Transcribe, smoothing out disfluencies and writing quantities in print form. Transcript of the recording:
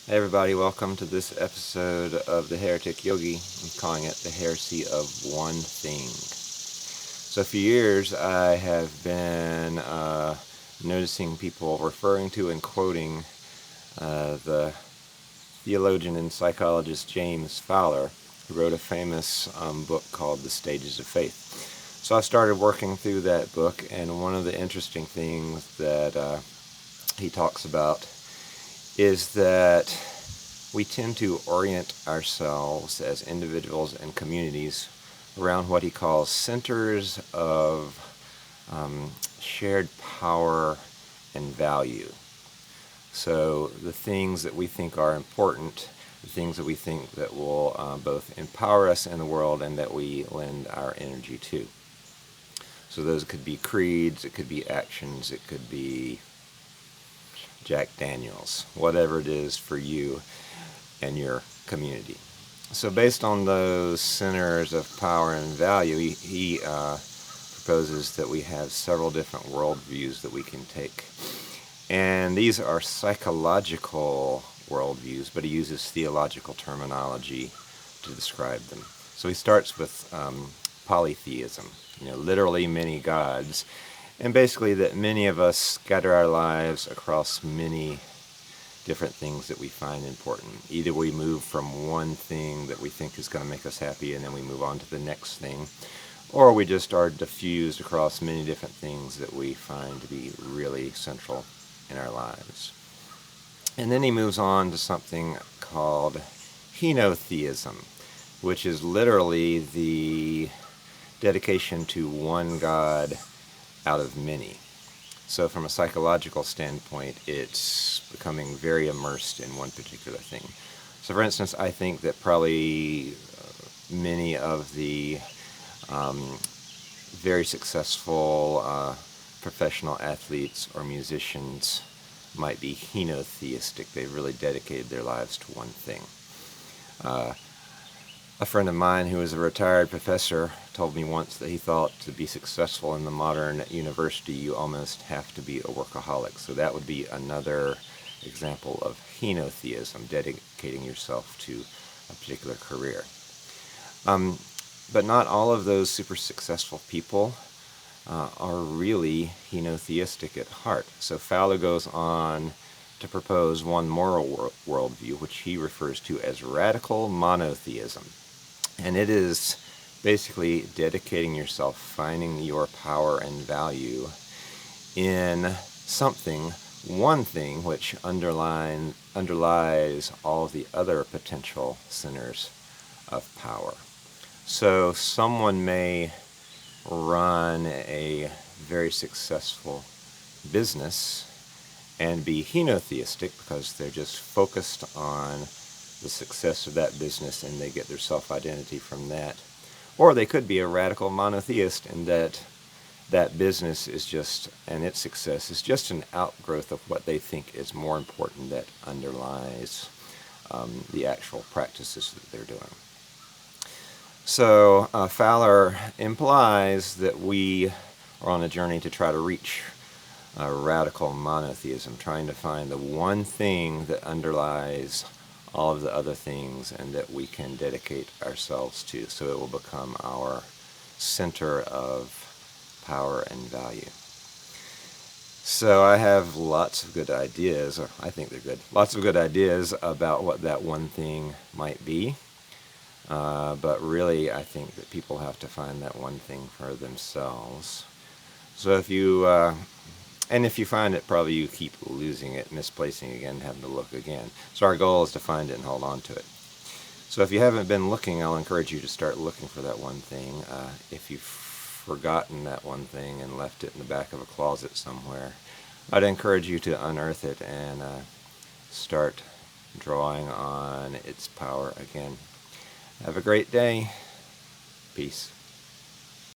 Hey everybody, welcome to this episode of the Heretic Yogi. I'm calling it the Heresy of One Thing. So for years I have been noticing people referring to and quoting the theologian and psychologist James Fowler, who wrote a famous book called The Stages of Faith. So I started working through that book, and one of the interesting things that he talks about is that we tend to orient ourselves as individuals and communities around what he calls centers of shared power and value. So the things that we think are important, the things that we think that will both empower us in the world and that we lend our energy to. So those could be creeds, it could be actions, it could be Jack Daniels, whatever it is for you and your community. So based on those centers of power and value, he proposes that we have several different worldviews that we can take. And these are psychological worldviews, but he uses theological terminology to describe them. So he starts with polytheism, literally many gods, and basically that many of us scatter our lives across many different things that we find important. Either we move from one thing that we think is going to make us happy and then we move on to the next thing, or we just are diffused across many different things that we find to be really central in our lives. And then he moves on to something called henotheism, which is literally the dedication to one God out of many. So from a psychological standpoint, it's becoming very immersed in one particular thing. So for instance, I think that probably many of the very successful professional athletes or musicians might be henotheistic. They've really dedicated their lives to one thing. A friend of mine who is a retired professor told me once that he thought to be successful in the modern university, you almost have to be a workaholic. So that would be another example of henotheism, dedicating yourself to a particular career. But not all of those super successful people are really henotheistic at heart. So Fowler goes on to propose one moral worldview, which he refers to as radical monotheism. And it is basically dedicating yourself, finding your power and value in something, one thing, which underlies all the other potential centers of power. So someone may run a very successful business and be henotheistic because they're just focused on the success of that business and they get their self-identity from that. Or they could be a radical monotheist in that that business is just, and its success is just an outgrowth of what they think is more important that underlies the actual practices that they're doing. So Fowler implies that we are on a journey to try to reach radical monotheism, trying to find the one thing that underlies all of the other things and that we can dedicate ourselves to, so it will become our center of power and value. So I have lots of good ideas, or I think they're good, lots of good ideas about what that one thing might be. But really, I think that people have to find that one thing for themselves. So if you find it, probably you keep losing it, misplacing again, having to look again. So our goal is to find it and hold on to it. So if you haven't been looking, I'll encourage you to start looking for that one thing. If you've forgotten that one thing and left it in the back of a closet somewhere, I'd encourage you to unearth it and start drawing on its power again. Have a great day. Peace.